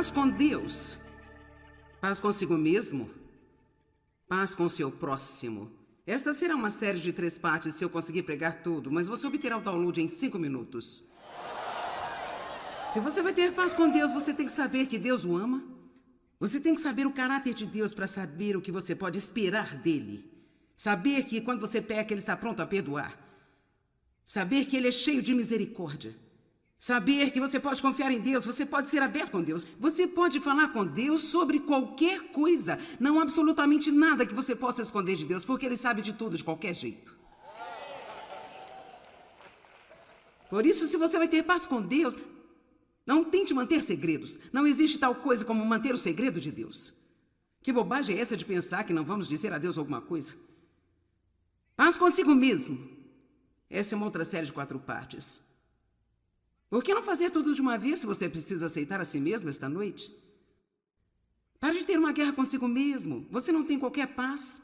paz com Deus, paz consigo mesmo, paz com o seu próximo. Esta será uma série de 3 partes se eu conseguir pregar tudo, mas você obterá o download em 5 minutos. Se você vai ter paz com Deus, você tem que saber que Deus o ama. Você tem que saber o caráter de Deus para saber o que você pode esperar dele. Saber que quando você peca, ele está pronto a perdoar. Saber que ele é cheio de misericórdia. Saber que você pode confiar em Deus, você pode ser aberto com Deus. Você pode falar com Deus sobre qualquer coisa. Não há absolutamente nada que você possa esconder de Deus, porque ele sabe de tudo, de qualquer jeito. Por isso, se você vai ter paz com Deus, não tente manter segredos. Não existe tal coisa como manter o segredo de Deus. Que bobagem é essa de pensar que não vamos dizer a Deus alguma coisa? Paz consigo mesmo. Essa é uma outra série de 4 partes. Por que não fazer tudo de uma vez se você precisa aceitar a si mesmo esta noite? Pare de ter uma guerra consigo mesmo. Você não tem qualquer paz.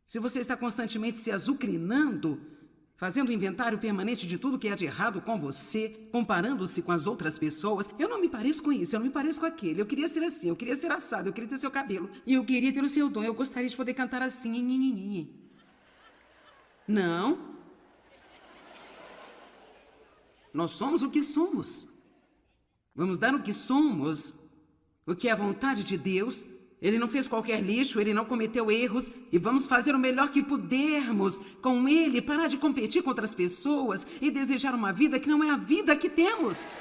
Se você está constantemente se azucrinando, fazendo um inventário permanente de tudo que é de errado com você, comparando-se com as outras pessoas. Eu não me pareço com isso, eu não me pareço com aquele. Eu queria ser assim, eu queria ser assado, eu queria ter seu cabelo. E eu queria ter o seu dom, eu gostaria de poder cantar assim. Não. Nós somos o que somos. Vamos dar o que somos, o que é a vontade de Deus. Ele não fez qualquer lixo, ele não cometeu erros. E vamos fazer o melhor que pudermos com ele, parar de competir com outras pessoas e desejar uma vida que não é a vida que temos.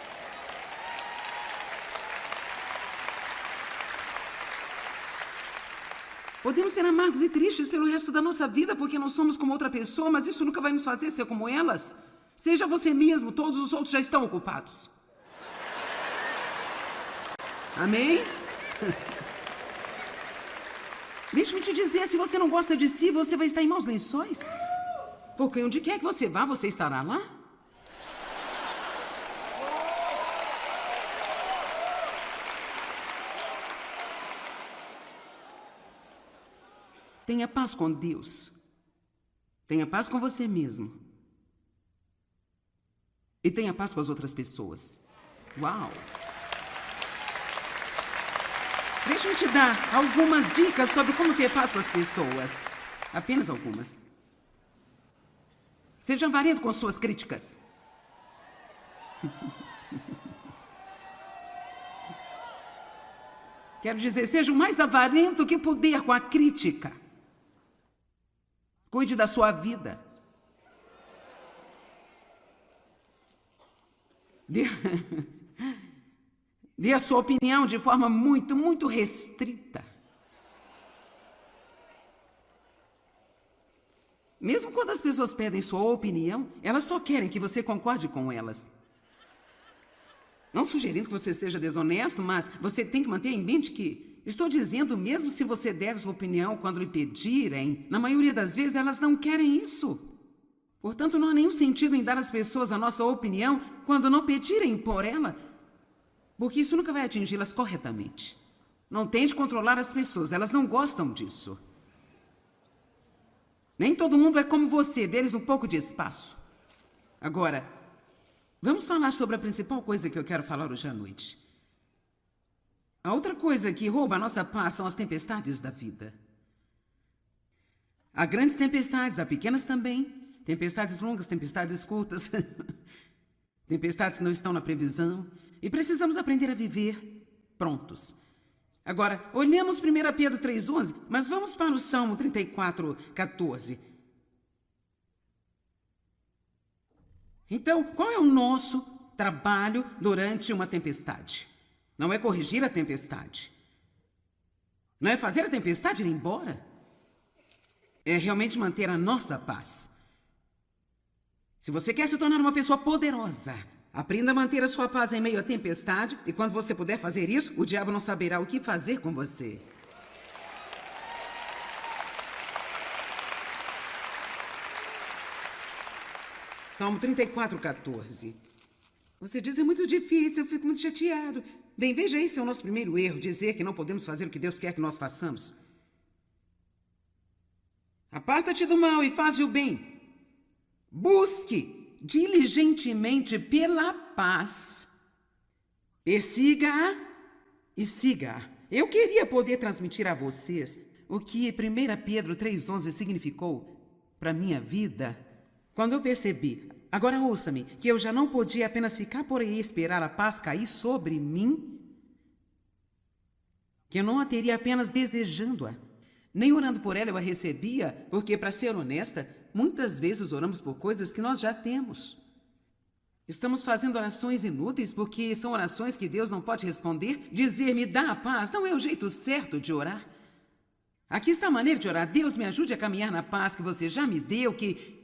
Podemos ser amargos e tristes pelo resto da nossa vida porque não somos como outra pessoa, mas isso nunca vai nos fazer ser como elas. Seja você mesmo, todos os outros já estão ocupados. Amém? Deixe-me te dizer, se você não gosta de si, você vai estar em maus lençóis. Porque onde quer que você vá, você estará lá. Tenha paz com Deus. Tenha paz com você mesmo. E tenha paz com as outras pessoas. Uau! Deixa eu te dar algumas dicas sobre como ter paz com as pessoas. Apenas algumas. Seja avarento com suas críticas. Quero dizer, seja o mais avarento que puder com a crítica. Cuide da sua vida. Dê a sua opinião de forma muito restrita. Mesmo quando as pessoas pedem sua opinião, elas só querem que você concorde com elas. Não sugerindo que você seja desonesto, mas você tem que manter em mente que estou dizendo, mesmo se você der sua opinião quando lhe pedirem, na maioria das vezes elas não querem isso. Portanto, não há nenhum sentido em dar às pessoas a nossa opinião quando não pedirem por ela, porque isso nunca vai atingi-las corretamente. Não tente controlar as pessoas, elas não gostam disso. Nem todo mundo é como você, deles um pouco de espaço. Agora, vamos falar sobre a principal coisa que eu quero falar hoje à noite. A outra coisa que rouba a nossa paz são as tempestades da vida. Há grandes tempestades, há pequenas também. Tempestades longas, tempestades curtas, tempestades que não estão na previsão. E precisamos aprender a viver prontos. Agora, olhamos 1 Pedro 3,11, mas vamos para o Salmo 34,14. Então, qual é o nosso trabalho durante uma tempestade? Não é corrigir a tempestade. Não é fazer a tempestade ir embora. É realmente manter a nossa paz. Se você quer se tornar uma pessoa poderosa, aprenda a manter a sua paz em meio à tempestade, e quando você puder fazer isso, o diabo não saberá o que fazer com você. Salmo 34,14. Você diz, é muito difícil, eu fico muito chateado. Bem, veja, esse é o nosso primeiro erro, dizer que não podemos fazer o que Deus quer que nós façamos. Aparta-te do mal e faze o bem. Busque diligentemente pela paz. Persiga-a e siga. Eu queria poder transmitir a vocês o que 1 Pedro 3,11 significou para minha vida. Quando eu percebi, agora ouça-me, que eu já não podia apenas ficar por aí e esperar a paz cair sobre mim, que eu não a teria apenas desejando-a, nem orando por ela eu a recebia, porque, para ser honesta, muitas vezes oramos por coisas que nós já temos. Estamos fazendo orações inúteis porque são orações que Deus não pode responder. Dizer me dá a paz não é o jeito certo de orar. Aqui está a maneira de orar. Deus me ajude a caminhar na paz que você já me deu, que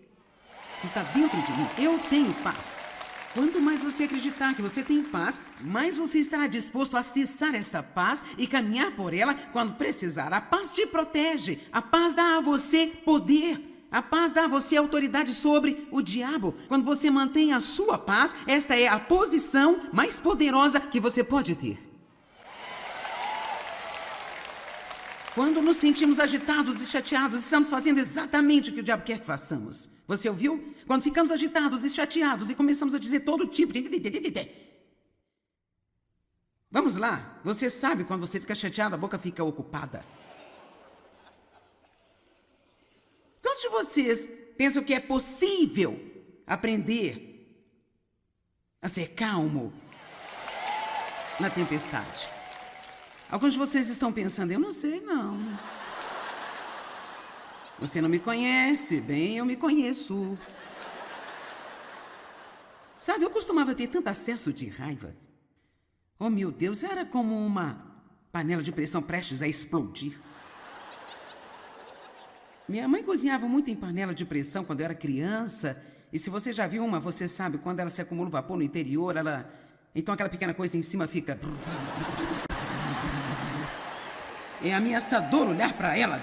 está dentro de mim. Eu tenho paz. Quanto mais você acreditar que você tem paz, mais você estará disposto a acessar essa paz e caminhar por ela quando precisar. A paz te protege. A paz dá a você poder. A paz dá a você autoridade sobre o diabo. Quando você mantém a sua paz, esta é a posição mais poderosa que você pode ter. Quando nos sentimos agitados e chateados, estamos fazendo exatamente o que o diabo quer que façamos. Você ouviu? Quando ficamos agitados e chateados e começamos a dizer todo tipo de... Vamos lá. Você sabe quando você fica chateado, a boca fica ocupada. Quantos de vocês pensam que é possível aprender a ser calmo na tempestade? Alguns de vocês estão pensando, eu não sei não. Você não me conhece, bem, eu me conheço. Sabe, eu costumava ter tanto acesso de raiva. Oh, meu Deus, era como uma panela de pressão prestes a explodir. Minha mãe cozinhava muito em panela de pressão quando eu era criança. E se você já viu uma, você sabe, quando ela se acumula o vapor no interior, então aquela pequena coisa em cima fica... É ameaçador olhar para ela,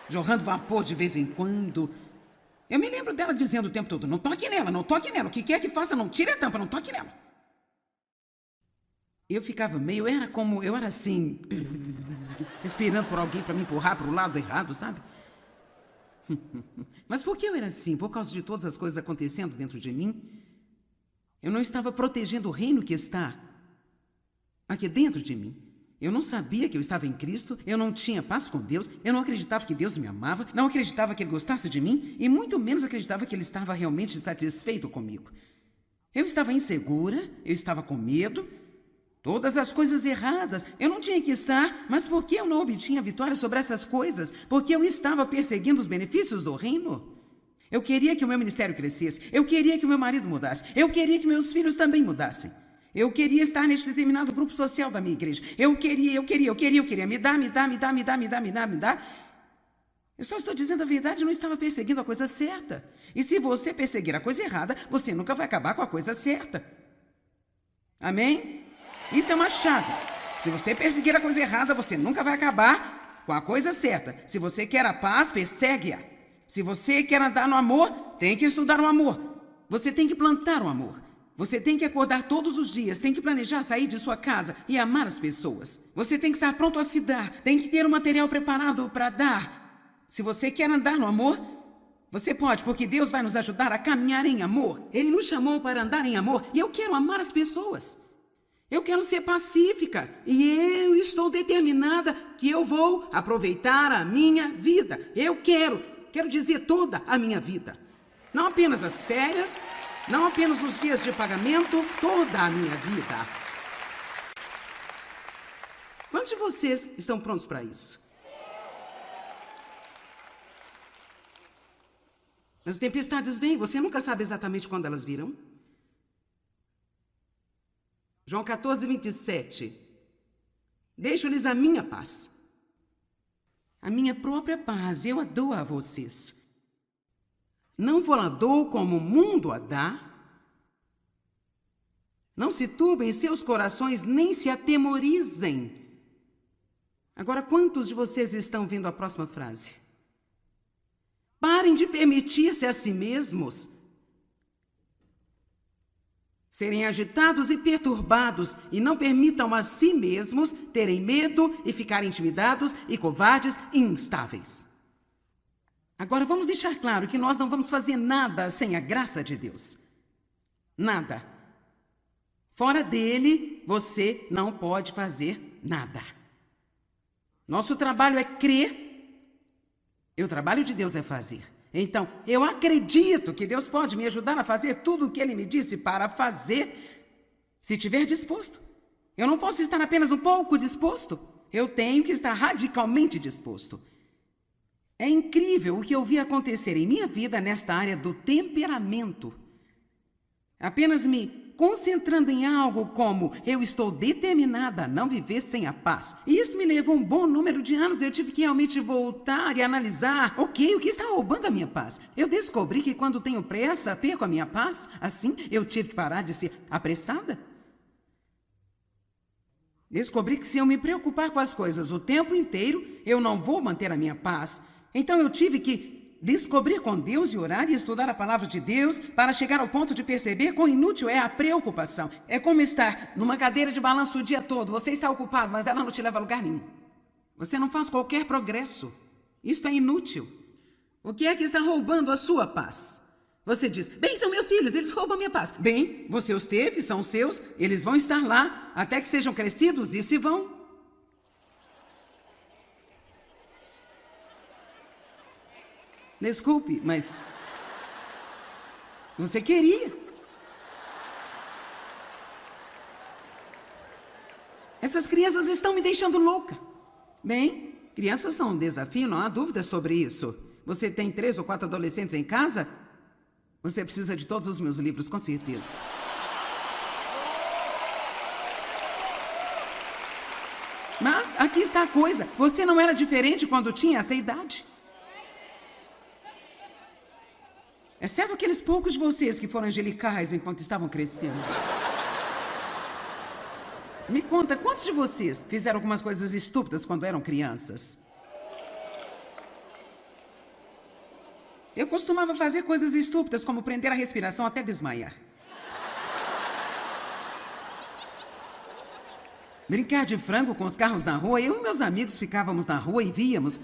jorrando vapor de vez em quando. Eu me lembro dela dizendo o tempo todo, não toque nela, não toque nela. O que quer que faça, não tire a tampa, não toque nela. Eu ficava eu era assim, esperando por alguém para me empurrar para o lado errado, sabe? Mas por que eu era assim? Por causa de todas as coisas acontecendo dentro de mim? Eu não estava protegendo o reino que está aqui dentro de mim. Eu não sabia que eu estava em Cristo, eu não tinha paz com Deus, eu não acreditava que Deus me amava, não acreditava que Ele gostasse de mim e muito menos acreditava que Ele estava realmente satisfeito comigo. Eu estava insegura, eu estava com medo, todas as coisas erradas. Eu não tinha que estar, mas por que eu não obtinha vitória sobre essas coisas? Porque eu estava perseguindo os benefícios do reino. Eu queria que o meu ministério crescesse, eu queria que o meu marido mudasse, eu queria que meus filhos também mudassem. Eu queria estar neste determinado grupo social da minha igreja. Eu queria. Me dá. Eu só estou dizendo a verdade, eu não estava perseguindo a coisa certa. E se você perseguir a coisa errada, você nunca vai acabar com a coisa certa. Amém? Isso é uma chave. Se você perseguir a coisa errada, você nunca vai acabar com a coisa certa. Se você quer a paz, persegue-a. Se você quer andar no amor, tem que estudar o amor. Você tem que plantar o amor. Você tem que acordar todos os dias, tem que planejar sair de sua casa e amar as pessoas. Você tem que estar pronto a se dar, tem que ter um material preparado para dar. Se você quer andar no amor, você pode, porque Deus vai nos ajudar a caminhar em amor. Ele nos chamou para andar em amor e eu quero amar as pessoas. Eu quero ser pacífica e eu estou determinada que eu vou aproveitar a minha vida. Eu quero dizer toda a minha vida. Não apenas as férias, não apenas os dias de pagamento, toda a minha vida. Quantos de vocês estão prontos para isso? As tempestades vêm, você nunca sabe exatamente quando elas virão. João 14, 27. Deixo-lhes a minha paz. A minha própria paz, eu a dou a vocês. Não vou a dou como o mundo a dá. Não se turbem seus corações, nem se atemorizem. Agora, quantos de vocês estão vendo a próxima frase? Parem de permitir-se a si mesmos serem agitados e perturbados e não permitam a si mesmos terem medo e ficarem intimidados e covardes e instáveis. Agora, vamos deixar claro que nós não vamos fazer nada sem a graça de Deus. Nada. Fora dele, você não pode fazer nada. Nosso trabalho é crer e o trabalho de Deus é fazer. Então, eu acredito que Deus pode me ajudar a fazer tudo o que Ele me disse para fazer, se estiver disposto. Eu não posso estar apenas um pouco disposto. Eu tenho que estar radicalmente disposto. É incrível o que eu vi acontecer em minha vida nesta área do temperamento. Apenas me concentrando em algo como eu estou determinada a não viver sem a paz. E isso me levou um bom número de anos. Eu tive que realmente voltar e analisar. Ok, o que está roubando a minha paz? Eu descobri que quando tenho pressa, perco a minha paz. Assim, eu tive que parar de ser apressada. Descobri que se eu me preocupar com as coisas o tempo inteiro, eu não vou manter a minha paz. Então eu tive que descobrir com Deus e orar e estudar a palavra de Deus para chegar ao ponto de perceber quão inútil é a preocupação. É como estar numa cadeira de balanço o dia todo. Você está ocupado, mas ela não te leva a lugar nenhum. Você não faz qualquer progresso. Isto é inútil. O que é que está roubando a sua paz? Você diz, bem, são meus filhos, eles roubam minha paz. Bem, você os teve, são seus, eles vão estar lá até que sejam crescidos e se vão. Desculpe, mas você queria. Essas crianças estão me deixando louca. Bem, crianças são um desafio, não há dúvida sobre isso. Você tem 3 ou 4 adolescentes em casa? Você precisa de todos os meus livros, com certeza. Mas aqui está a coisa. Você não era diferente quando tinha essa idade. Exceto aqueles poucos de vocês que foram angelicais enquanto estavam crescendo. Me conta, quantos de vocês fizeram algumas coisas estúpidas quando eram crianças? Eu costumava fazer coisas estúpidas, como prender a respiração até desmaiar. Brincar de frango com os carros na rua. Eu e meus amigos ficávamos na rua e víamos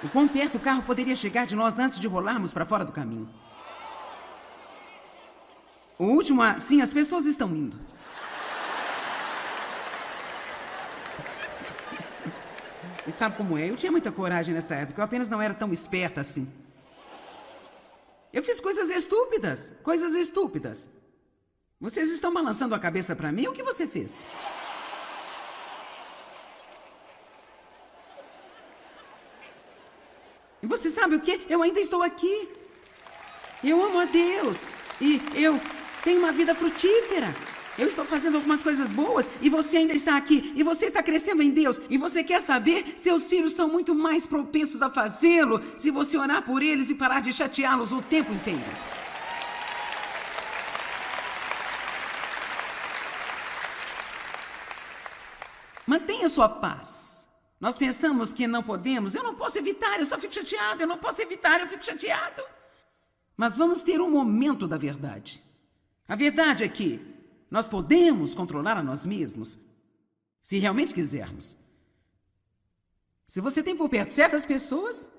o quão perto o carro poderia chegar de nós antes de rolarmos para fora do caminho. O último, sim, as pessoas estão indo. E sabe como é? Eu tinha muita coragem nessa época, eu apenas não era tão esperta assim. Eu fiz coisas estúpidas, coisas estúpidas. Vocês estão balançando a cabeça para mim? O que você fez? E você sabe o quê? Eu ainda estou aqui. Eu amo a Deus. E eu tenho uma vida frutífera. Eu estou fazendo algumas coisas boas e você ainda está aqui. E você está crescendo em Deus. E você quer saber? Seus filhos são muito mais propensos a fazê-lo se você orar por eles e parar de chateá-los o tempo inteiro. Mantenha sua paz. Nós pensamos que não podemos. Eu não posso evitar, eu só fico chateado. Eu não posso evitar, eu fico chateado. Mas vamos ter um momento da verdade. A verdade é que nós podemos controlar a nós mesmos, se realmente quisermos. Se você tem por perto certas pessoas...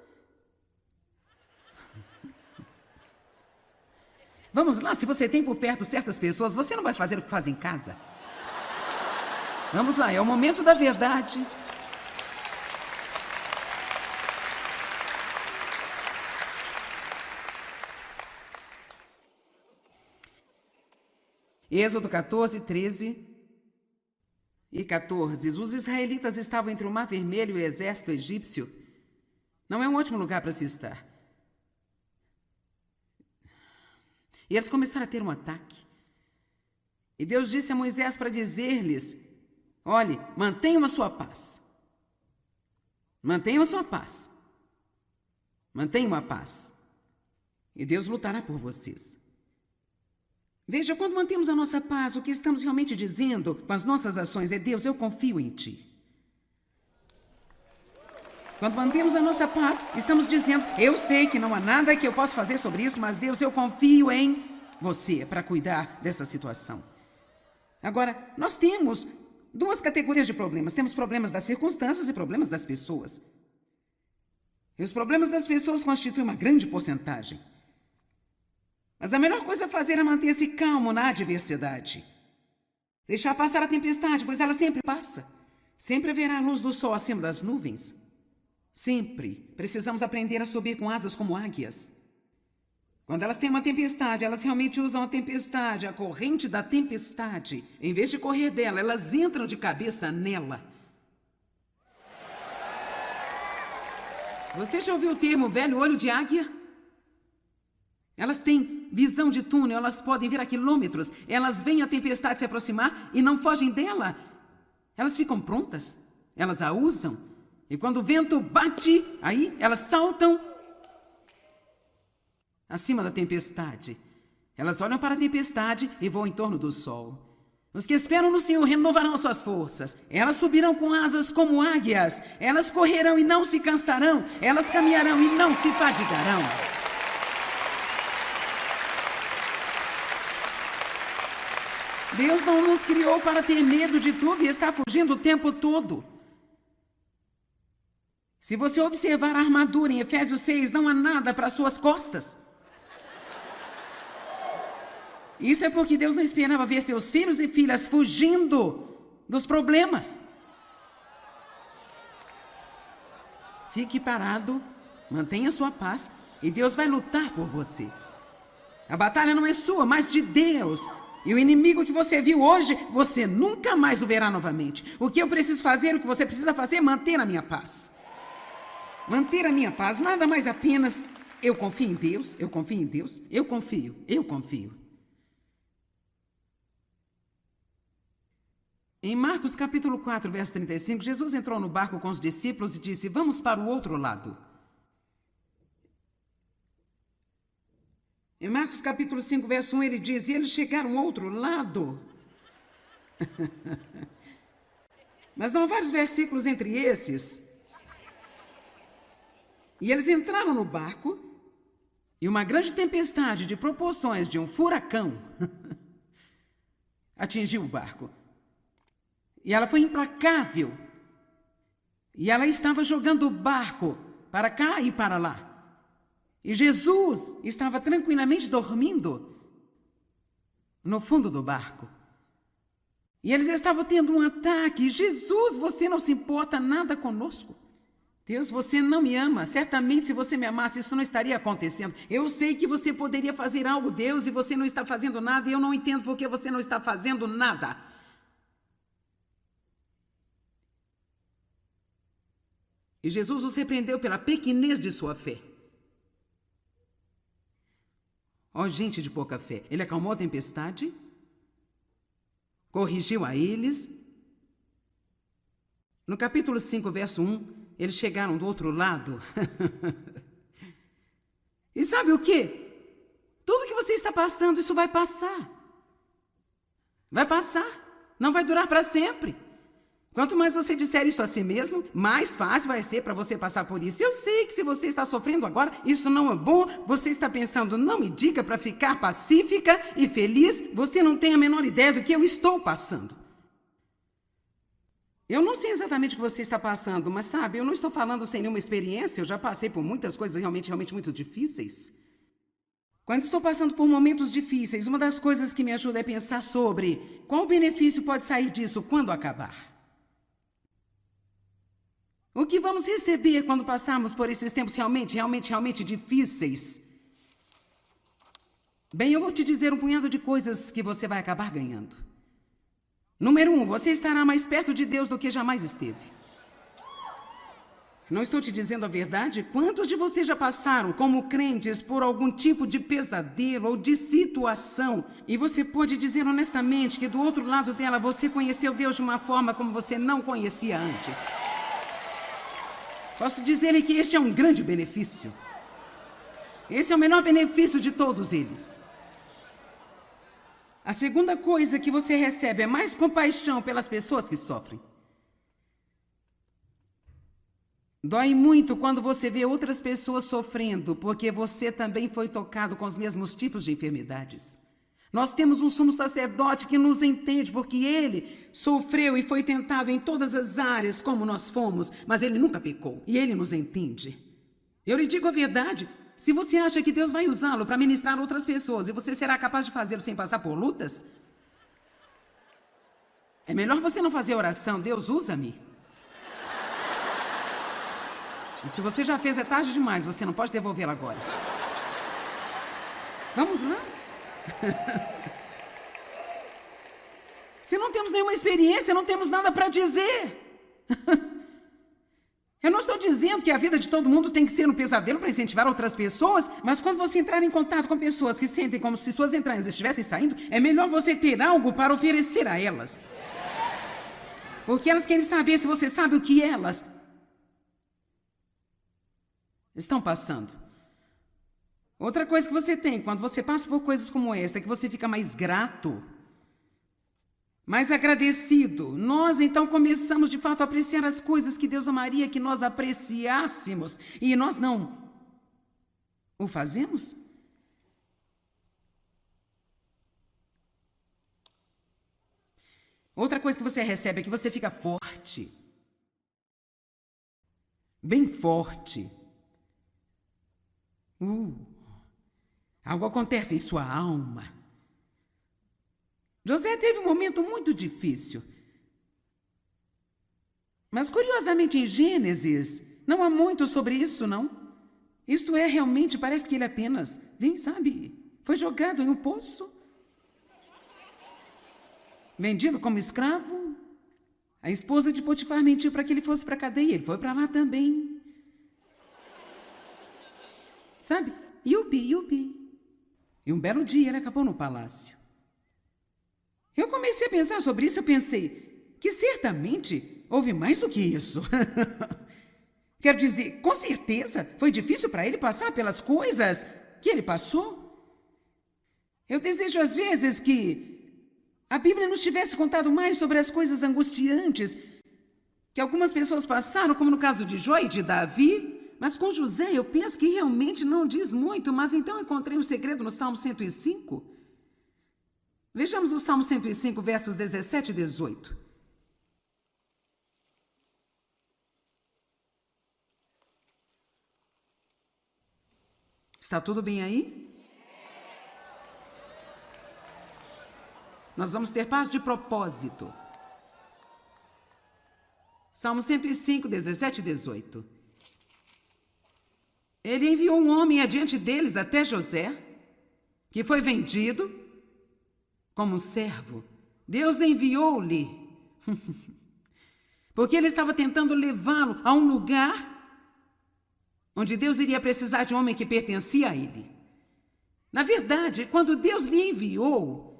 Vamos lá, se você tem por perto certas pessoas, você não vai fazer o que faz em casa. Vamos lá, é o momento da verdade. Êxodo 14, 13 e 14. Os israelitas estavam entre o Mar Vermelho e o exército egípcio. Não é um ótimo lugar para se estar. E eles começaram a ter um ataque. E Deus disse a Moisés para dizer-lhes, olhe, mantenham a sua paz. Mantenham a sua paz. Mantenham a paz. E Deus lutará por vocês. Veja, quando mantemos a nossa paz, o que estamos realmente dizendo com as nossas ações é, Deus, eu confio em Ti. Quando mantemos a nossa paz, estamos dizendo, eu sei que não há nada que eu possa fazer sobre isso, mas Deus, eu confio em Você para cuidar dessa situação. Agora, nós temos 2 categorias de problemas. Temos problemas das circunstâncias e problemas das pessoas. E os problemas das pessoas constituem uma grande porcentagem. Mas a melhor coisa a fazer é manter-se calmo na adversidade. Deixar passar a tempestade, pois ela sempre passa. Sempre haverá a luz do sol acima das nuvens. Sempre precisamos aprender a subir com asas como águias. Quando elas têm uma tempestade, elas realmente usam a tempestade, a corrente da tempestade. Em vez de correr dela, elas entram de cabeça nela. Você já ouviu o termo velho olho de águia? Elas têm visão de túnel, elas podem ver a quilômetros. Elas veem a tempestade se aproximar e não fogem dela. Elas ficam prontas, elas a usam. E quando o vento bate, aí elas saltam acima da tempestade. Elas olham para a tempestade e voam em torno do sol. Os que esperam no Senhor renovarão suas forças. Elas subirão com asas como águias. Elas correrão e não se cansarão. Elas caminharão e não se fadigarão. Deus não nos criou para ter medo de tudo e estar fugindo o tempo todo. Se você observar a armadura em Efésios 6, não há nada para suas costas. Isso é porque Deus não esperava ver seus filhos e filhas fugindo dos problemas. Fique parado, mantenha sua paz e Deus vai lutar por você. A batalha não é sua, mas de Deus. E o inimigo que você viu hoje, você nunca mais o verá novamente. O que eu preciso fazer, o que você precisa fazer é manter a minha paz. Manter a minha paz, nada mais apenas eu confio em Deus, eu confio em Deus, eu confio. Em Marcos capítulo 4, verso 35, Jesus entrou no barco com os discípulos e disse: vamos para o outro lado. Em Marcos capítulo 5, verso 1, ele diz: e eles chegaram ao outro lado. Mas não há vários versículos entre esses. E eles entraram no barco e uma grande tempestade de proporções de um furacão atingiu o barco. E ela foi implacável. E ela estava jogando o barco para cá e para lá. E Jesus estava tranquilamente dormindo no fundo do barco. E eles estavam tendo um ataque. Jesus, você não se importa nada conosco. Deus, você não me ama. Certamente, se você me amasse, isso não estaria acontecendo. Eu sei que você poderia fazer algo, Deus, e você não está fazendo nada. E eu não entendo por que você não está fazendo nada. E Jesus os repreendeu pela pequenez de sua fé. Ó, gente de pouca fé. Ele acalmou a tempestade, corrigiu a eles. No capítulo 5, verso 1, eles chegaram do outro lado. E sabe o quê? Tudo que você está passando, isso vai passar. Vai passar. Não vai durar para sempre. Quanto mais você disser isso a si mesmo, mais fácil vai ser para você passar por isso. Eu sei que se você está sofrendo agora, isso não é bom. Você está pensando, não me diga para ficar pacífica e feliz. Você não tem a menor ideia do que eu estou passando. Eu não sei exatamente o que você está passando, mas sabe, eu não estou falando sem nenhuma experiência. Eu já passei por muitas coisas realmente muito difíceis. Quando estou passando por momentos difíceis, uma das coisas que me ajuda é pensar sobre qual benefício pode sair disso quando acabar. O que vamos receber quando passarmos por esses tempos realmente difíceis? Bem, eu vou te dizer um punhado de coisas que você vai acabar ganhando. Número 1, você estará mais perto de Deus do que jamais esteve. Não estou te dizendo a verdade? Quantos de vocês já passaram, como crentes, por algum tipo de pesadelo ou de situação? E você pode dizer honestamente que do outro lado dela você conheceu Deus de uma forma como você não conhecia antes. Posso dizer-lhe que este é um grande benefício. Esse é o menor benefício de todos eles. A segunda coisa que você recebe é mais compaixão pelas pessoas que sofrem. Dói muito quando você vê outras pessoas sofrendo, porque você também foi tocado com os mesmos tipos de enfermidades. Nós temos um sumo sacerdote que nos entende, porque ele sofreu e foi tentado em todas as áreas como nós fomos, mas ele nunca pecou, e ele nos entende. Eu lhe digo a verdade, se você acha que Deus vai usá-lo para ministrar outras pessoas e você será capaz de fazê-lo sem passar por lutas, É melhor você não fazer oração. Deus, usa-me. E se você já fez, é tarde demais. Você não pode devolvê-la agora. Vamos lá? Se não temos nenhuma experiência, não temos nada para dizer. Eu não estou dizendo que a vida de todo mundo tem que ser um pesadelo para incentivar outras pessoas, mas quando você entrar em contato com pessoas que sentem como se suas entranhas estivessem saindo, é melhor você ter algo para oferecer a elas. Porque elas querem saber se você sabe o que elas estão passando. Outra coisa que você tem, quando você passa por coisas como esta, é que você fica mais grato, mais agradecido. Nós, então, começamos, de fato, a apreciar as coisas que Deus amaria que nós apreciássemos. E nós não o fazemos? Outra coisa que você recebe é que você fica forte. Bem forte. Algo acontece em sua alma. José teve um momento muito difícil. Mas, curiosamente, em Gênesis, não há muito sobre isso, não. Isto é, realmente, parece que ele apenas, foi jogado em um poço. Vendido como escravo. A esposa de Potifar mentiu para que ele fosse para a cadeia. Ele foi para lá também. Yupi. E um belo dia ele acabou no palácio. Eu comecei a pensar sobre isso, eu pensei que certamente houve mais do que isso. Quero dizer, com certeza foi difícil para ele passar pelas coisas que ele passou. Eu desejo às vezes que a Bíblia nos tivesse contado mais sobre as coisas angustiantes que algumas pessoas passaram, como no caso de Jó e de Davi. Mas com José eu penso que realmente não diz muito, mas então encontrei um segredo no Salmo 105. Vejamos o Salmo 105, versos 17 e 18. Está tudo bem aí? Nós vamos ter paz de propósito. Salmo 105, 17 e 18. Ele enviou um homem adiante deles até José, que foi vendido como servo. Deus enviou-lhe, porque ele estava tentando levá-lo a um lugar onde Deus iria precisar de um homem que pertencia a ele. Na verdade, quando Deus lhe enviou,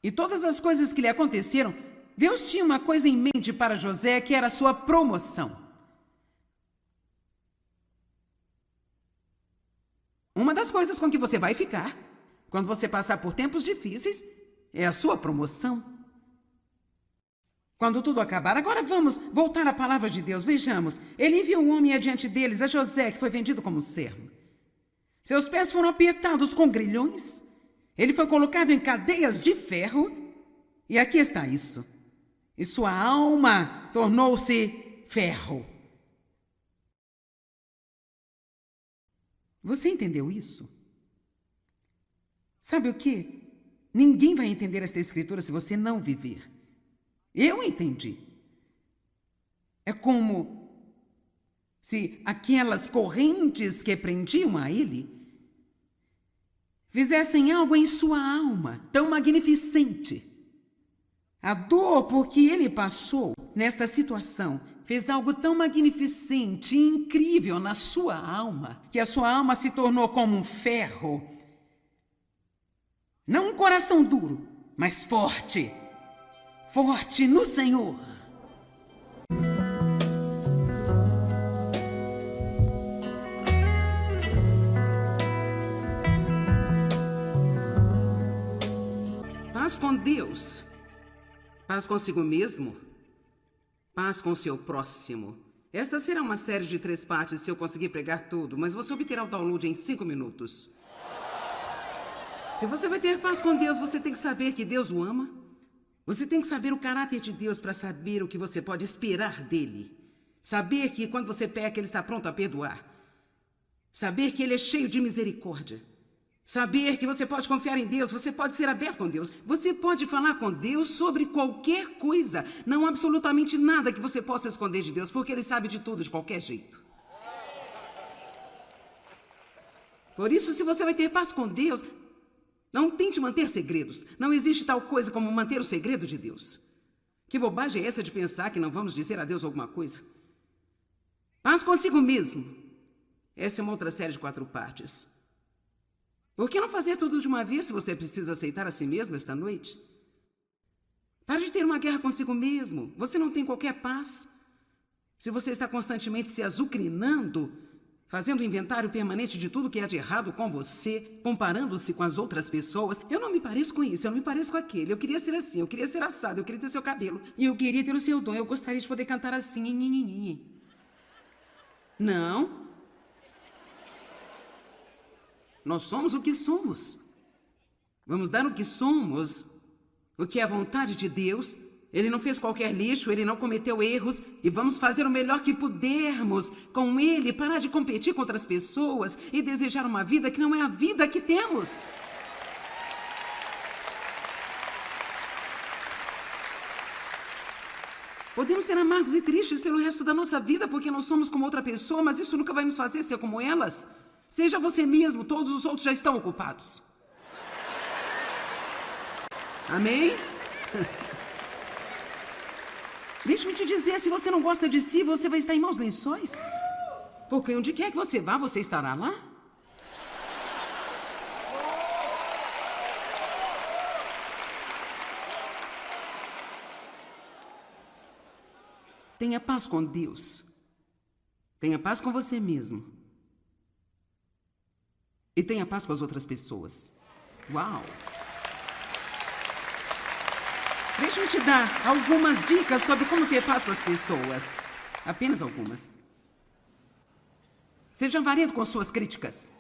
e todas as coisas que lhe aconteceram, Deus tinha uma coisa em mente para José, que era a sua promoção. Uma das coisas com que você vai ficar, quando você passar por tempos difíceis, é a sua promoção. Quando tudo acabar, agora vamos voltar à palavra de Deus. Vejamos, ele enviou um homem adiante deles, a José, que foi vendido como servo. Seus pés foram apertados com grilhões, ele foi colocado em cadeias de ferro, e aqui está isso. E sua alma tornou-se ferro. Você entendeu isso? Sabe o quê? Ninguém vai entender esta escritura se você não viver. Eu entendi. É como se aquelas correntes que prendiam a ele fizessem algo em sua alma tão magnificente. A dor por que ele passou nesta situação fez algo tão magnificente e incrível na sua alma, que a sua alma se tornou como um ferro. Não um coração duro, mas forte. Forte no Senhor. Paz com Deus. Paz consigo mesmo. Paz com o seu próximo. Esta será uma série de 3 partes se eu conseguir pregar tudo, mas você obterá o download em 5 minutos. Se você vai ter paz com Deus, você tem que saber que Deus o ama. Você tem que saber o caráter de Deus para saber o que você pode esperar dele. Saber que quando você peca, ele está pronto a perdoar. Saber que ele é cheio de misericórdia. Saber que você pode confiar em Deus, você pode ser aberto com Deus, você pode falar com Deus sobre qualquer coisa. Não há absolutamente nada que você possa esconder de Deus, porque Ele sabe de tudo, de qualquer jeito. Por isso, se você vai ter paz com Deus, não tente manter segredos. Não existe tal coisa como manter o segredo de Deus. Que bobagem é essa de pensar que não vamos dizer a Deus alguma coisa? Paz consigo mesmo. Essa é uma outra série de 4 partes. Por que não fazer tudo de uma vez se você precisa aceitar a si mesmo esta noite? Pare de ter uma guerra consigo mesmo. Você não tem qualquer paz. Se você está constantemente se azucrinando, fazendo um inventário permanente de tudo que há de errado com você, comparando-se com as outras pessoas. Eu não me pareço com isso, eu não me pareço com aquele. Eu queria ser assim, eu queria ser assado, eu queria ter seu cabelo. E eu queria ter o seu dom, eu gostaria de poder cantar assim. Não. Nós somos o que somos. Vamos dar o que somos, o que é a vontade de Deus. Ele não fez qualquer lixo, ele não cometeu erros, e vamos fazer o melhor que pudermos com ele, parar de competir com outras pessoas e desejar uma vida que não é a vida que temos. Podemos ser amargos e tristes pelo resto da nossa vida porque não somos como outra pessoa, mas isso nunca vai nos fazer ser como elas. Seja você mesmo, todos os outros já estão ocupados. Amém? Deixe-me te dizer, se você não gosta de si, você vai estar em maus lençóis. Porque onde quer que você vá, você estará lá. Tenha paz com Deus. Tenha paz com você mesmo. E tenha paz com as outras pessoas. Uau! Deixa eu te dar algumas dicas sobre como ter paz com as pessoas. Apenas algumas. Seja avarento com suas críticas.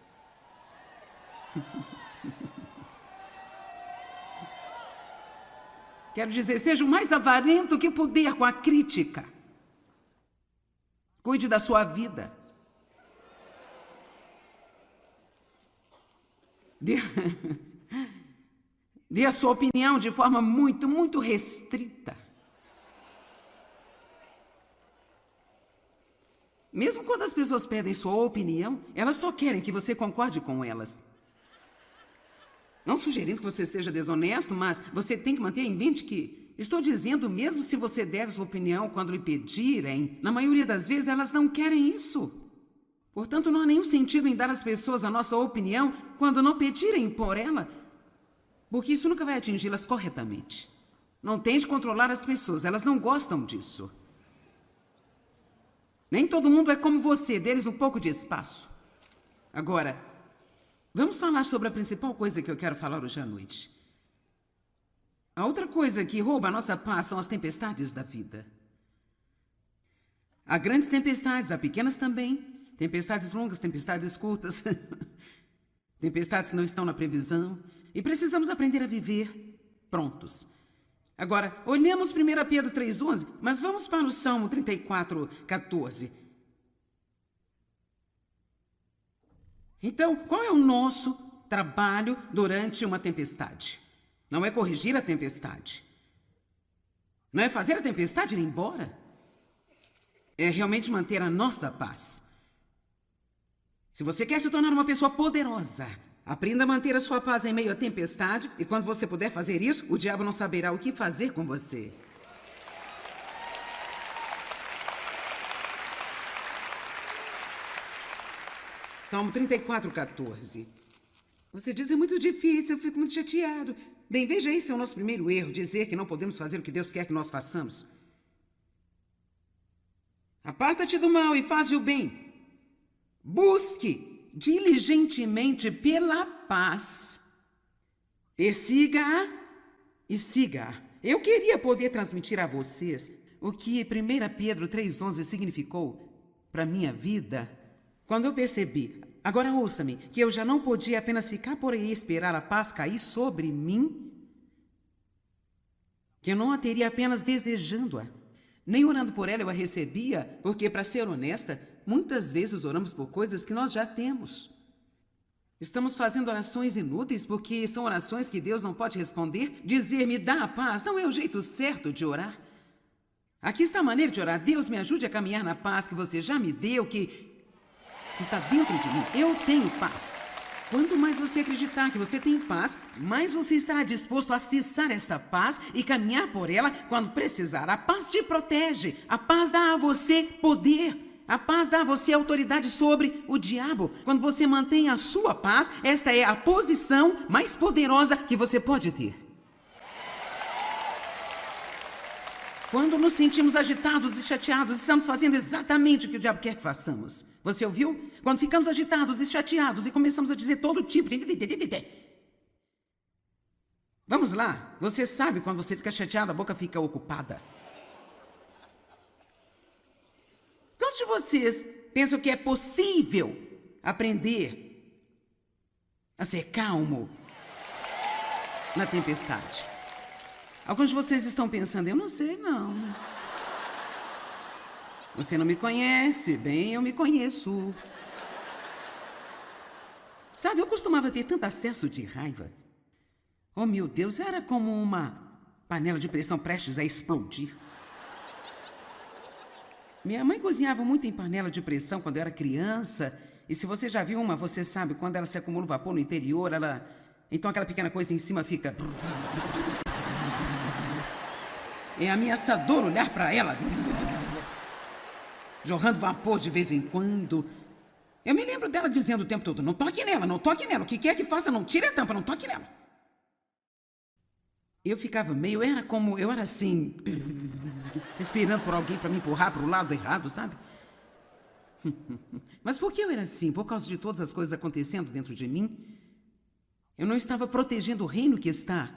Quero dizer, seja o mais avarento que puder com a crítica. Cuide da sua vida. Dê a sua opinião de forma muito restrita. Mesmo quando as pessoas pedem sua opinião, elas só querem que você concorde com elas. Não sugerindo que você seja desonesto, mas você tem que manter em mente que estou dizendo, mesmo se você der sua opinião quando lhe pedirem, na maioria das vezes elas não querem isso. Portanto, não há nenhum sentido em dar às pessoas a nossa opinião quando não pedirem por ela, porque isso nunca vai atingi-las corretamente. Não tente controlar as pessoas, elas não gostam disso. Nem todo mundo é como você, dê-lhes um pouco de espaço. Agora, vamos falar sobre a principal coisa que eu quero falar hoje à noite. A outra coisa que rouba a nossa paz são as tempestades da vida. Há grandes tempestades, há pequenas também. Tempestades longas, tempestades curtas. Tempestades que não estão na previsão. E precisamos aprender a viver prontos. Agora, olhamos 1 Pedro 3,11, mas vamos para o Salmo 34,14. Então, qual é o nosso trabalho durante uma tempestade? Não é corrigir a tempestade. Não é fazer a tempestade ir embora. É realmente manter a nossa paz. Se você quer se tornar uma pessoa poderosa, aprenda a manter a sua paz em meio à tempestade, e quando você puder fazer isso, o diabo não saberá o que fazer com você. Salmo 34,14. Você diz, é muito difícil, eu fico muito chateado. Bem, veja, esse é o nosso primeiro erro, dizer que não podemos fazer o que Deus quer que nós façamos. Aparta-te do mal e faze o bem. Busque diligentemente pela paz. Persiga-a e siga-a. Eu queria poder transmitir a vocês o que 1 Pedro 3,11 significou para a minha vida quando eu percebi, agora ouça-me, que eu já não podia apenas ficar por aí e esperar a paz cair sobre mim, que eu não a teria apenas desejando-a, nem orando por ela eu a recebia, porque, para ser honesta, muitas vezes oramos por coisas que nós já temos. Estamos fazendo orações inúteis porque são orações que Deus não pode responder? Dizer me dá a paz não é o jeito certo de orar. Aqui está a maneira de orar. Deus, me ajude a caminhar na paz que você já me deu, que está dentro de mim. Eu tenho paz. Quanto mais você acreditar que você tem paz, mais você estará disposto a acessar essa paz e caminhar por ela quando precisar. A paz te protege. A paz dá a você poder. A paz dá a você autoridade sobre o diabo. Quando você mantém a sua paz, esta é a posição mais poderosa que você pode ter. Quando nos sentimos agitados e chateados, estamos fazendo exatamente o que o diabo quer que façamos. Você ouviu? Quando ficamos agitados e chateados e começamos a dizer todo tipo de... Vamos lá. Você sabe quando você fica chateado, a boca fica ocupada. Quantos de vocês pensam que é possível aprender a ser calmo na tempestade? Alguns de vocês estão pensando, eu não sei, não. Você não me conhece, bem, eu me conheço. Sabe, eu costumava ter tanto acesso de raiva. Oh, meu Deus, era como uma panela de pressão prestes a explodir. Minha mãe cozinhava muito em panela de pressão quando eu era criança. E se você já viu uma, você sabe, quando ela se acumula o vapor no interior, ela... Então aquela pequena coisa em cima fica... É ameaçador olhar para ela, jorrando vapor de vez em quando. Eu me lembro dela dizendo o tempo todo, não toque nela, não toque nela. O que quer que faça, não tire a tampa, não toque nela. Eu ficava meio, eu era assim, esperando por alguém para me empurrar para o lado errado, sabe? Mas por que eu era assim? Por causa de todas as coisas acontecendo dentro de mim? Eu não estava protegendo o reino que está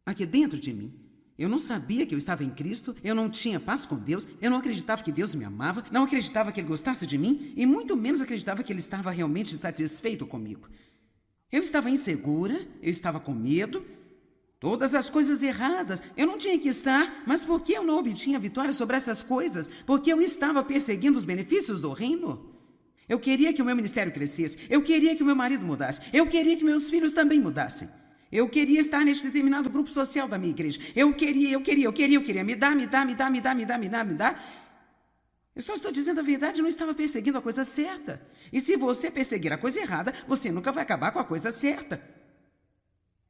aqui dentro de mim. Eu não sabia que eu estava em Cristo, eu não tinha paz com Deus, eu não acreditava que Deus me amava, não acreditava que Ele gostasse de mim e muito menos acreditava que Ele estava realmente satisfeito comigo. Eu estava insegura, eu estava com medo, todas as coisas erradas. Eu não tinha que estar, mas por que eu não obtinha vitória sobre essas coisas? Porque eu estava perseguindo os benefícios do reino. Eu queria que o meu ministério crescesse, eu queria que o meu marido mudasse, eu queria que meus filhos também mudassem. Eu queria estar neste determinado grupo social da minha igreja. Eu queria. Me dá. Eu só estou dizendo a verdade, eu não estava perseguindo a coisa certa. E se você perseguir a coisa errada, você nunca vai acabar com a coisa certa.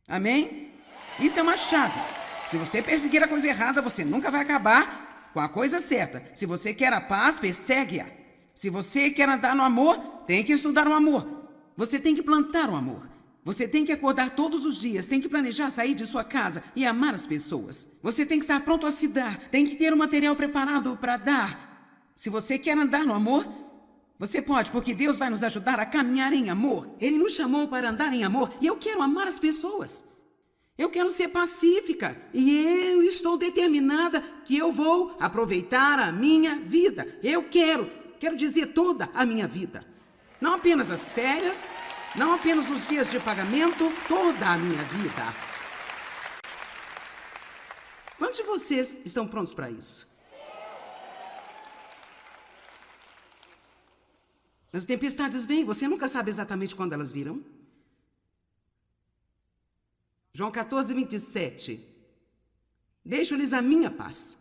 Amém? Isso é uma chave. Se você perseguir a coisa errada, você nunca vai acabar com a coisa certa. Se você quer a paz, persegue-a. Se você quer andar no amor, tem que estudar o amor. Você tem que plantar o amor. Você tem que acordar todos os dias, tem que planejar sair de sua casa e amar as pessoas. Você tem que estar pronto a se dar, tem que ter um material preparado para dar. Se você quer andar no amor, você pode, porque Deus vai nos ajudar a caminhar em amor. Ele nos chamou para andar em amor e eu quero amar as pessoas. Eu quero ser pacífica e eu estou determinada que eu vou aproveitar a minha vida. Eu quero dizer toda a minha vida. Não apenas as férias, não apenas os dias de pagamento, toda a minha vida. Quantos de vocês estão prontos para isso? As tempestades vêm, você nunca sabe exatamente quando elas virão. João 14, 27. Deixo-lhes a minha paz.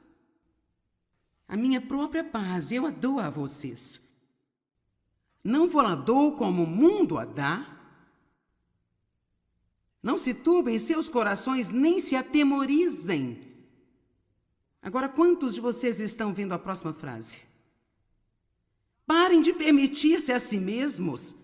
A minha própria paz, eu a dou a vocês. Não vou a dou como o mundo a dá. Não se turbem seus corações, nem se atemorizem. Agora, quantos de vocês estão vendo a próxima frase? Parem de permitir-se a si mesmos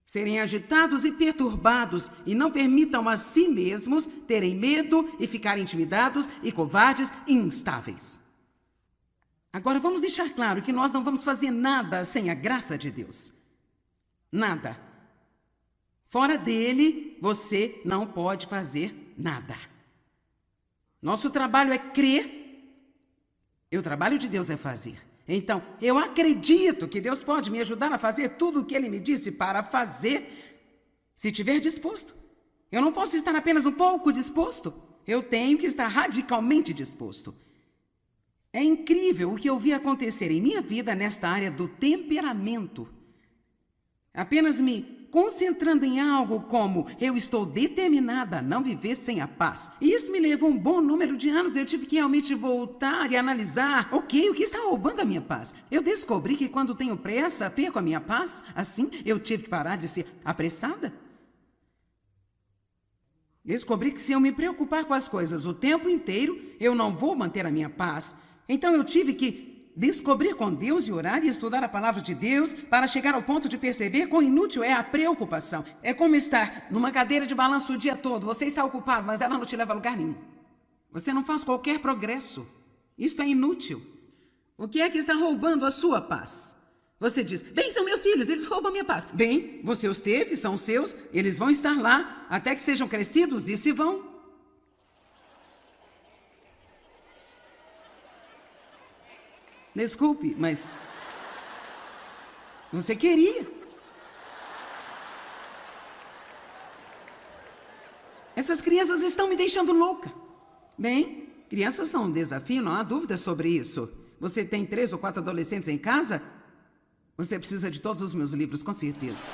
serem agitados e perturbados e não permitam a si mesmos terem medo e ficarem intimidados e covardes e instáveis. Agora vamos deixar claro que nós não vamos fazer nada sem a graça de Deus. Nada. Fora dele, você não pode fazer nada. Nosso trabalho é crer e o trabalho de Deus é fazer. Então, eu acredito que Deus pode me ajudar a fazer tudo o que Ele me disse para fazer, se estiver disposto. Eu não posso estar apenas um pouco disposto. Eu tenho que estar radicalmente disposto. É incrível o que eu vi acontecer em minha vida nesta área do temperamento. apenas me concentrando em algo como eu estou determinada a não viver sem a paz. E isso me levou um bom número de anos. Eu tive que realmente voltar e analisar, ok, o que está roubando a minha paz? Eu descobri que quando tenho pressa, perco a minha paz. Assim, eu tive que parar de ser apressada. Descobri que se eu me preocupar com as coisas o tempo inteiro, eu não vou manter a minha paz. Então eu tive que descobrir com Deus e orar e estudar a palavra de Deus para chegar ao ponto de perceber quão inútil é a preocupação. É como estar numa cadeira de balanço o dia todo. Você está ocupado, mas ela não te leva a lugar nenhum. Você não faz qualquer progresso. Isto é inútil. O que é que está roubando a sua paz? Você diz, bem, são meus filhos, eles roubam minha paz. Bem, você os teve, são seus, eles vão estar lá até que sejam crescidos e se vão. Desculpe, mas você queria. Essas crianças estão me deixando louca. Bem, crianças são um desafio, não há dúvida sobre isso. Você tem 3 ou 4 adolescentes em casa? Você precisa de todos os meus livros, com certeza.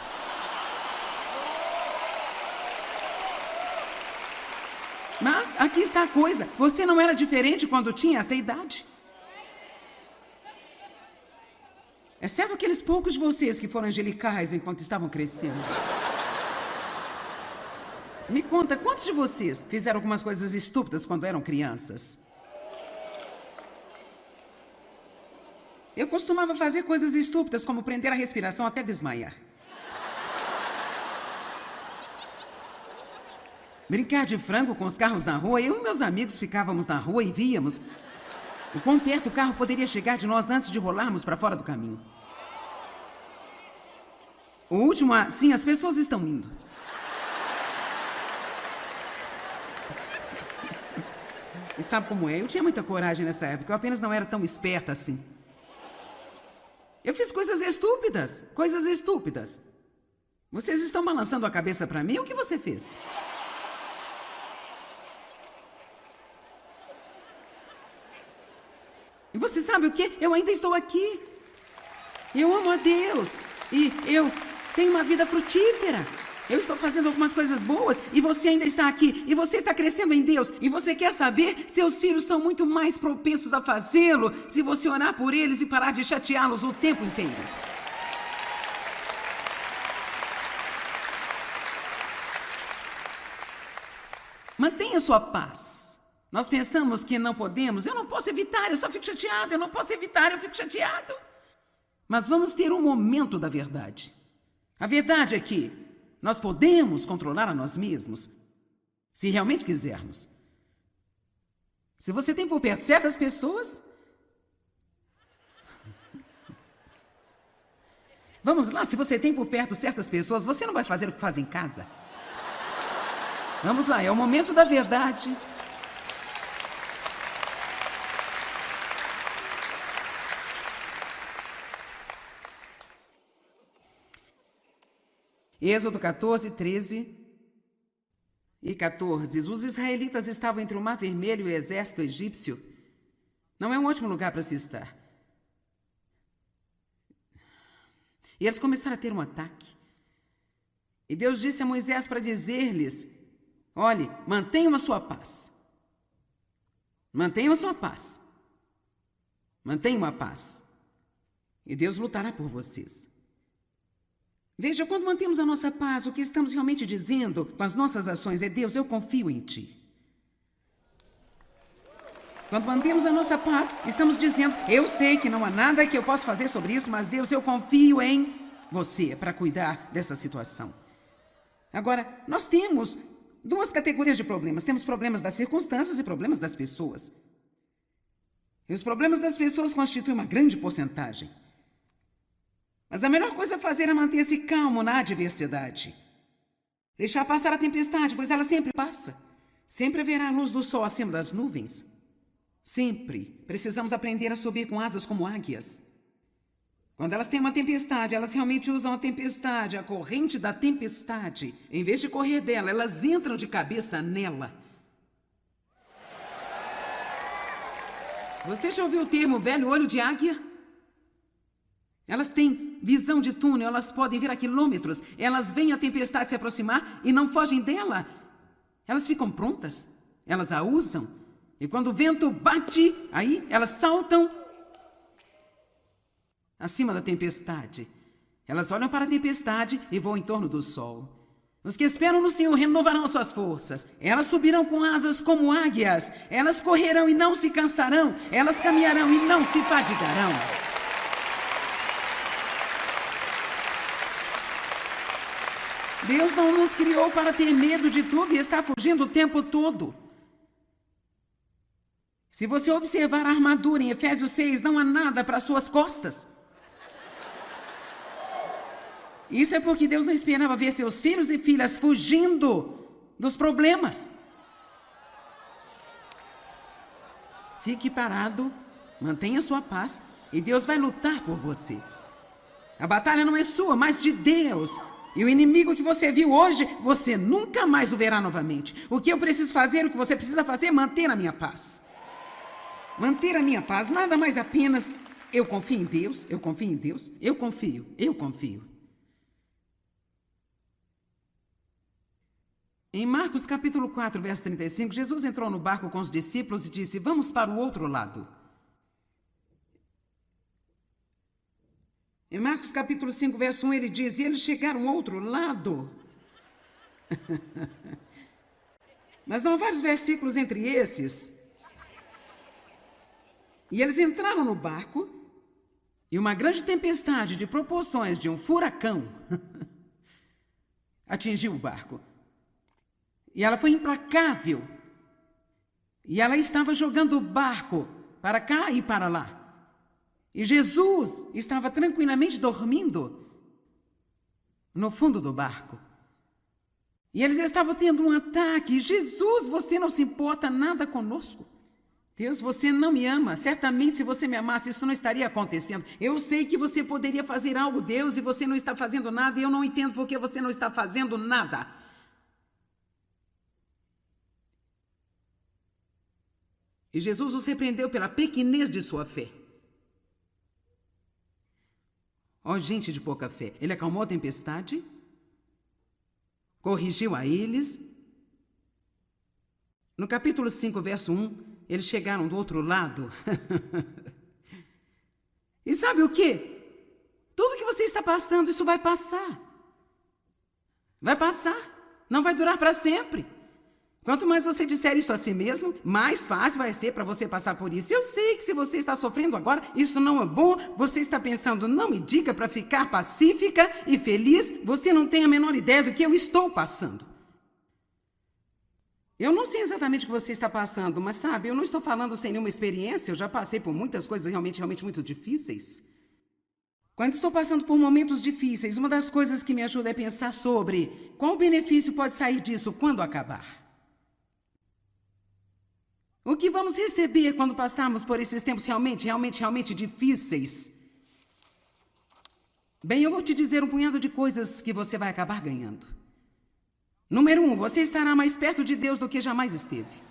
Mas aqui está a coisa. Você não era diferente quando tinha essa idade. Exceto aqueles poucos de vocês que foram angelicais enquanto estavam crescendo. Me conta, quantos de vocês fizeram algumas coisas estúpidas quando eram crianças? Eu costumava fazer coisas estúpidas, como prender a respiração até desmaiar. Brincar de frango com os carros na rua. Eu e meus amigos ficávamos na rua e víamos o quão perto o carro poderia chegar de nós antes de rolarmos para fora do caminho. O último, sim, as pessoas estão indo. E sabe como é? Eu tinha muita coragem nessa época, eu apenas não era tão esperta assim. Eu fiz coisas estúpidas, coisas estúpidas. Vocês estão balançando a cabeça para mim? O que você fez? E você sabe o quê? Eu ainda estou aqui. Eu amo a Deus. E eu tenho uma vida frutífera. Eu estou fazendo algumas coisas boas e você ainda está aqui. E você está crescendo em Deus. E você quer saber? Seus filhos são muito mais propensos a fazê-lo se você orar por eles e parar de chateá-los o tempo inteiro. Mantenha sua paz. Nós pensamos que não podemos. Eu não posso evitar, eu só fico chateado. Eu não posso evitar, eu fico chateado. Mas vamos ter um momento da verdade. A verdade é que nós podemos controlar a nós mesmos, se realmente quisermos. Se você tem por perto certas pessoas... Vamos lá, se você tem por perto certas pessoas, você não vai fazer o que faz em casa. Vamos lá, é o momento da verdade. Êxodo 14, 13 e 14. Os israelitas estavam entre o Mar Vermelho e o exército egípcio. Não é um ótimo lugar para se estar. E eles começaram a ter um ataque. E Deus disse a Moisés para dizer-lhes, olhe, mantenham a sua paz. Mantenham a sua paz. Mantenham a paz. E Deus lutará por vocês. Veja, quando mantemos a nossa paz, o que estamos realmente dizendo com as nossas ações é, Deus, eu confio em Ti. Quando mantemos a nossa paz, estamos dizendo, eu sei que não há nada que eu possa fazer sobre isso, mas Deus, eu confio em Você para cuidar dessa situação. Agora, nós temos 2 categorias de problemas. Temos problemas das circunstâncias e problemas das pessoas. E os problemas das pessoas constituem uma grande porcentagem. Mas a melhor coisa a fazer é manter-se calmo na adversidade. Deixar passar a tempestade, pois ela sempre passa. Sempre haverá a luz do sol acima das nuvens. Sempre precisamos aprender a subir com asas como águias. Quando elas têm uma tempestade, elas realmente usam a tempestade, a corrente da tempestade. Em vez de correr dela, elas entram de cabeça nela. Você já ouviu o termo velho olho de águia? Elas têm visão de túnel, elas podem ver a quilômetros, elas veem a tempestade se aproximar e não fogem dela. Elas ficam prontas, elas a usam. E quando o vento bate, aí elas saltam acima da tempestade. Elas olham para a tempestade e voam em torno do sol. Os que esperam no Senhor renovarão suas forças. Elas subirão com asas como águias. Elas correrão e não se cansarão. Elas caminharão e não se fadigarão. Deus não nos criou para ter medo de tudo e estar fugindo o tempo todo. Se você observar a armadura em Efésios 6, não há nada para suas costas. Isso é porque Deus não esperava ver seus filhos e filhas fugindo dos problemas. Fique parado, mantenha sua paz e Deus vai lutar por você. A batalha não é sua, mas de Deus. E o inimigo que você viu hoje, você nunca mais o verá novamente. O que eu preciso fazer, o que você precisa fazer é manter a minha paz. Manter a minha paz, nada mais apenas eu confio em Deus, eu confio em Deus, eu confio. Em Marcos capítulo 4, verso 35, Jesus entrou no barco com os discípulos e disse: vamos para o outro lado. Em Marcos capítulo 5, verso 1, ele diz: e eles chegaram ao outro lado. Mas não há vários versículos entre esses. E eles entraram no barco e uma grande tempestade de proporções de um furacão atingiu o barco. E ela foi implacável. E ela estava jogando o barco para cá e para lá. E Jesus estava tranquilamente dormindo no fundo do barco. E eles estavam tendo um ataque. Jesus, você não se importa nada conosco. Deus, você não me ama. Certamente, se você me amasse, isso não estaria acontecendo. Eu sei que você poderia fazer algo, Deus, e você não está fazendo nada. E eu não entendo por que você não está fazendo nada. E Jesus os repreendeu pela pequenez de sua fé. Ó, gente de pouca fé. Ele acalmou a tempestade, corrigiu a eles. No capítulo 5, verso 1, eles chegaram do outro lado. E sabe o quê? Tudo que você está passando, isso vai passar. Vai passar. Não vai durar para sempre. Quanto mais você disser isso a si mesmo, mais fácil vai ser para você passar por isso. Eu sei que se você está sofrendo agora, isso não é bom. Você está pensando, não me diga para ficar pacífica e feliz. Você não tem a menor ideia do que eu estou passando. Eu não sei exatamente o que você está passando, mas sabe, eu não estou falando sem nenhuma experiência. Eu já passei por muitas coisas realmente muito difíceis. Quando estou passando por momentos difíceis, uma das coisas que me ajuda é pensar sobre qual benefício pode sair disso quando acabar. O que vamos receber quando passarmos por esses tempos realmente difíceis? Bem, eu vou te dizer um punhado de coisas que você vai acabar ganhando. Número 1, você estará mais perto de Deus do que jamais esteve.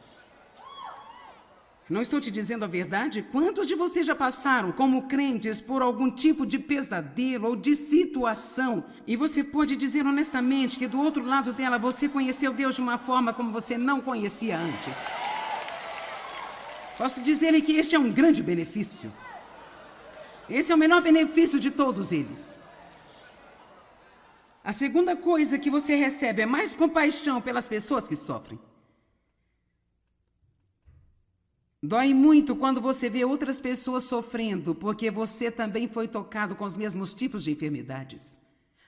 Não estou te dizendo a verdade? Quantos de vocês já passaram, como crentes, por algum tipo de pesadelo ou de situação? E você pode dizer honestamente que do outro lado dela você conheceu Deus de uma forma como você não conhecia antes. Posso dizer-lhe que este é um grande benefício. Esse é o menor benefício de todos eles. A segunda coisa que você recebe é mais compaixão pelas pessoas que sofrem. Dói muito quando você vê outras pessoas sofrendo, porque você também foi tocado com os mesmos tipos de enfermidades.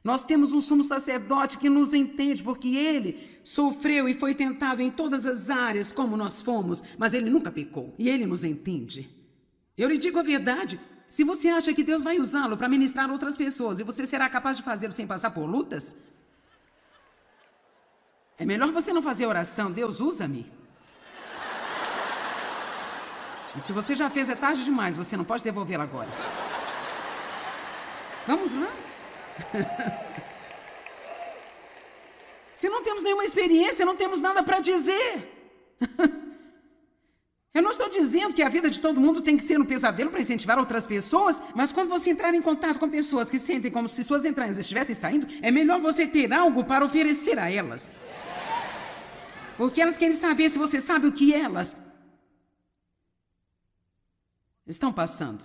Nós temos um sumo sacerdote que nos entende, porque ele sofreu e foi tentado em todas as áreas como nós fomos, mas ele nunca pecou, e ele nos entende. Eu lhe digo a verdade, se você acha que Deus vai usá-lo para ministrar outras pessoas e você será capaz de fazê-lo sem passar por lutas, é melhor você não fazer oração, Deus usa-me. E se você já fez, é tarde demais, você não pode devolvê-la agora. Vamos lá? Se não temos nenhuma experiência, não temos nada para dizer. Eu não estou dizendo que a vida de todo mundo tem que ser um pesadelo para incentivar outras pessoas, mas quando você entrar em contato com pessoas que sentem como se suas entranhas estivessem saindo, é melhor você ter algo para oferecer a elas. Porque elas querem saber se você sabe o que elas estão passando.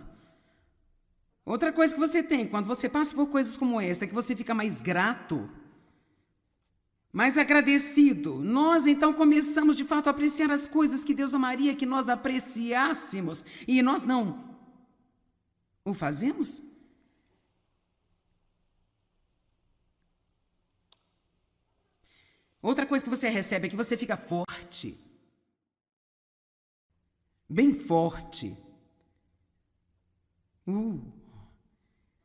Outra coisa que você tem, quando você passa por coisas como esta, é que você fica mais grato, mais agradecido. Nós, então, começamos, de fato, a apreciar as coisas que Deus amaria que nós apreciássemos. E nós não o fazemos? Outra coisa que você recebe é que você fica forte. Bem forte.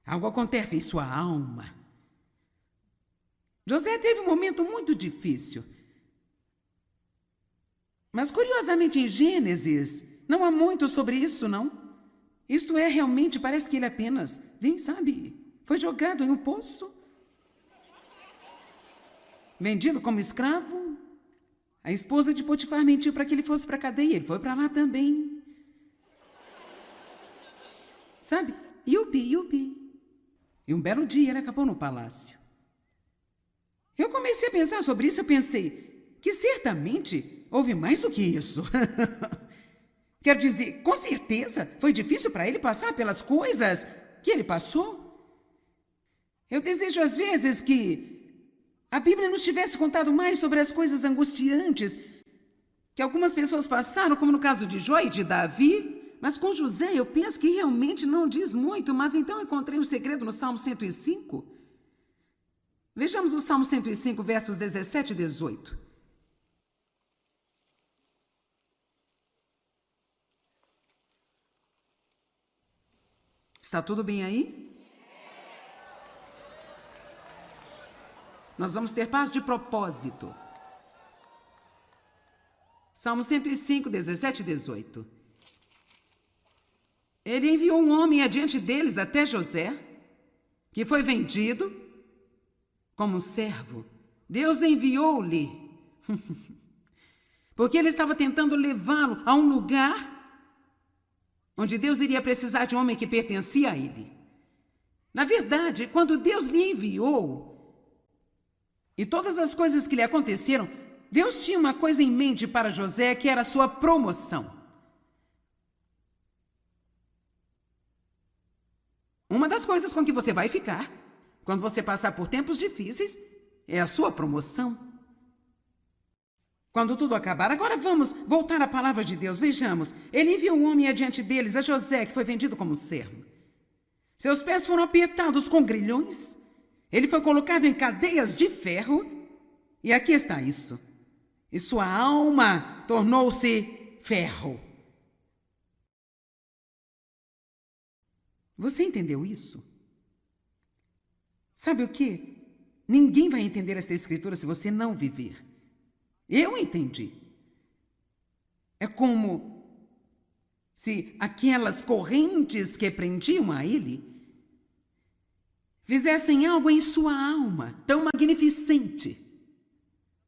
Algo acontece em sua alma. José teve um momento muito difícil. Mas, curiosamente, em Gênesis, não há muito sobre isso, não. Isto é, realmente, parece que ele apenas, foi jogado em um poço. Vendido como escravo. A esposa de Potifar mentiu para que ele fosse para a cadeia. Ele foi para lá também. Yupi. E um belo dia ele acabou no palácio. Eu comecei a pensar sobre isso, eu pensei que certamente houve mais do que isso. Quero dizer, com certeza foi difícil para ele passar pelas coisas que ele passou. Eu desejo às vezes que a Bíblia nos tivesse contado mais sobre as coisas angustiantes que algumas pessoas passaram, como no caso de Jó e de Davi. Mas com José eu penso que realmente não diz muito, mas então encontrei um segredo no Salmo 105. Vejamos o Salmo 105, versos 17 e 18. Está tudo bem aí? Nós vamos ter paz de propósito. Salmo 105, 17 e 18. Ele enviou um homem adiante deles até José, que foi vendido como servo. Deus enviou-lhe, porque ele estava tentando levá-lo a um lugar onde Deus iria precisar de um homem que pertencia a ele. Na verdade, quando Deus lhe enviou, e todas as coisas que lhe aconteceram, Deus tinha uma coisa em mente para José, que era a sua promoção. Uma das coisas com que você vai ficar, quando você passar por tempos difíceis, é a sua promoção. Quando tudo acabar, agora vamos voltar à palavra de Deus. Vejamos, ele enviou um homem adiante deles, a José, que foi vendido como servo. Seus pés foram apertados com grilhões, ele foi colocado em cadeias de ferro, e aqui está isso. E sua alma tornou-se ferro. Você entendeu isso? Sabe o quê? Ninguém vai entender esta escritura se você não viver. Eu entendi. É como se aquelas correntes que prendiam a ele fizessem algo em sua alma tão magnificente.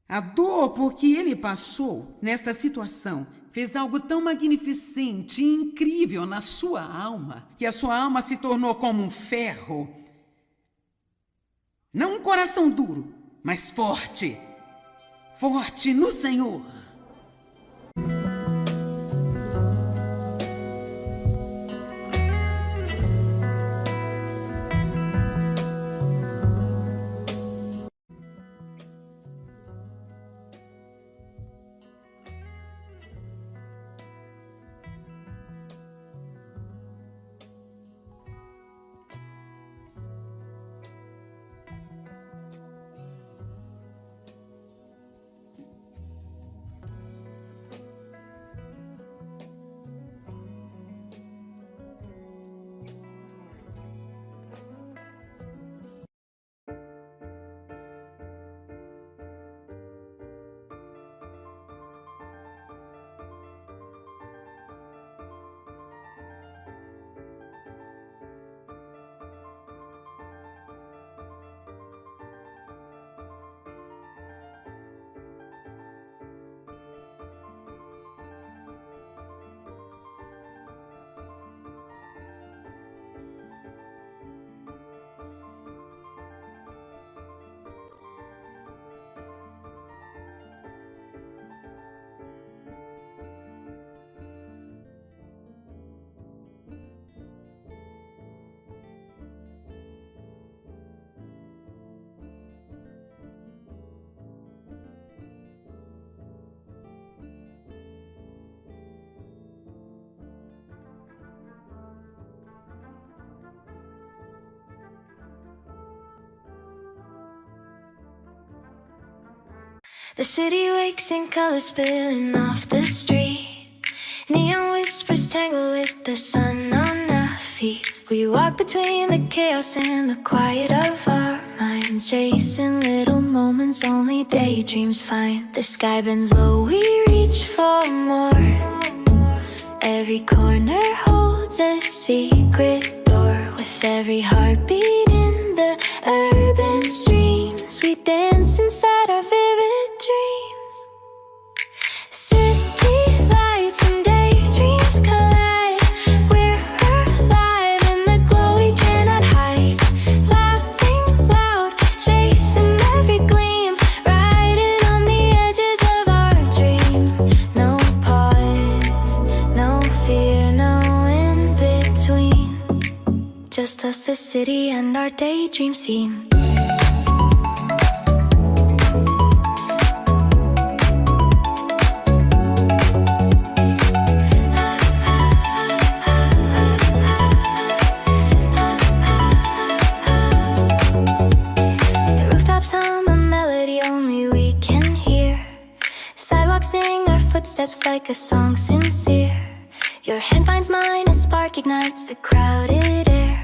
A dor por que ele passou nesta situação fez algo tão magnificente e incrível na sua alma, que a sua alma se tornou como um ferro. Não um coração duro, mas forte. Forte no Senhor. The city wakes in color spilling off the street. Neon whispers tangle with the sun on our feet. We walk between the chaos and the quiet of our minds, chasing little moments only daydreams find. The sky bends low, we reach for more. Every corner holds a secret door. With every heartbeat in the urban streams, we dance inside our vivid dreams. City lights and daydreams collide. We're alive in the glow we cannot hide. Laughing loud, chasing every gleam, riding on the edges of our dream. No pause, no fear, no in between. Just us, the city, and our daydream scene. Sing our footsteps like a song sincere. Your hand finds mine, a spark ignites the crowded air.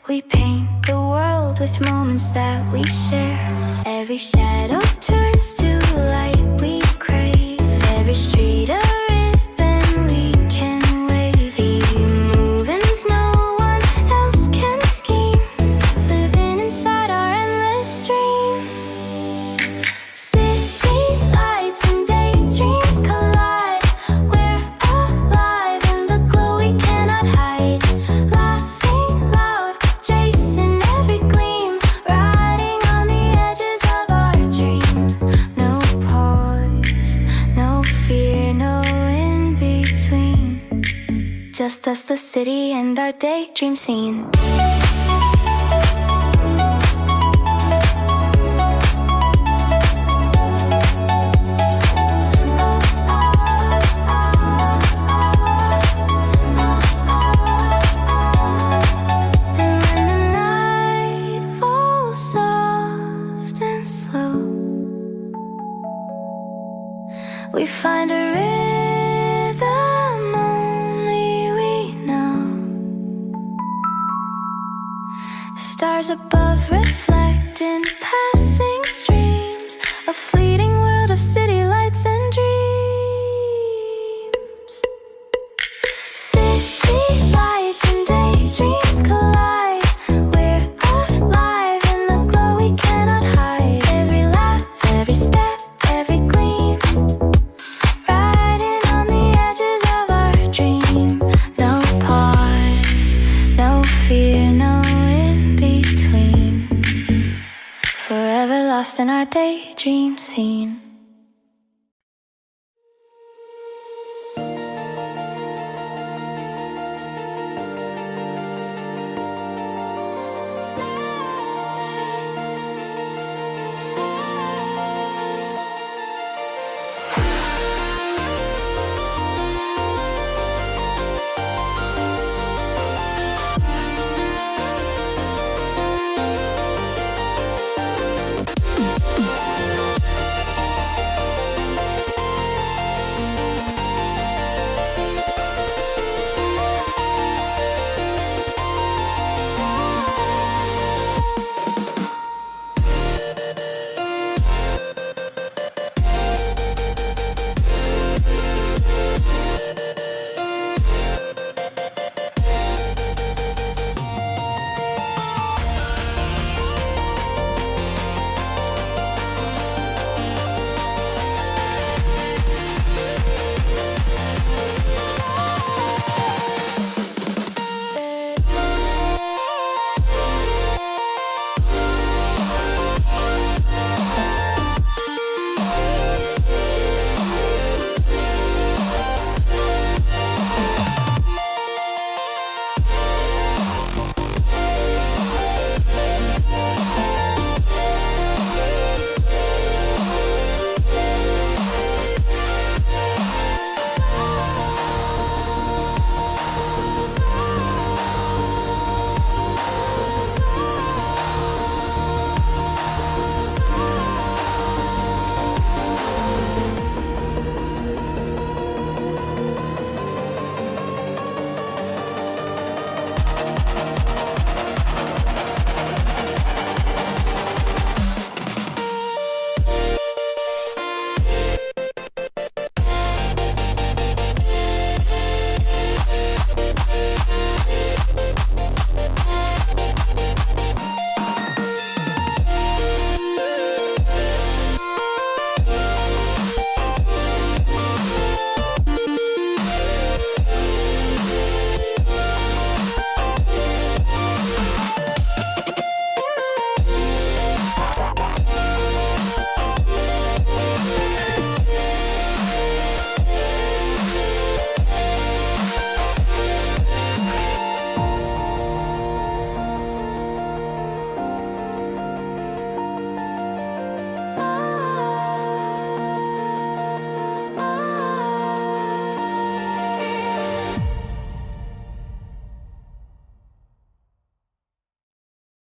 We paint the world with moments that we share. Every shadow turns to light we crave. Every street a rhythm we can wave. Movements no one else can scheme, living inside our endless dream. City lights and daydreams collide. We're alive in the glow we cannot hide. Laughing loud, chasing every gleam, riding on the edges of our dream. No pause, no fear, no in between. Just us, the city, and our daydream scene. We find a rhythm only we know. Stars above reflecting passing streams, a fleeting world of city lights and dreams. City lights and daydreams collide. We're alive in the glow we cannot hide. Every laugh, every step, every gleam, riding on the edges of our dream. No pause, no fear, no in between. Forever lost in our daydream scene.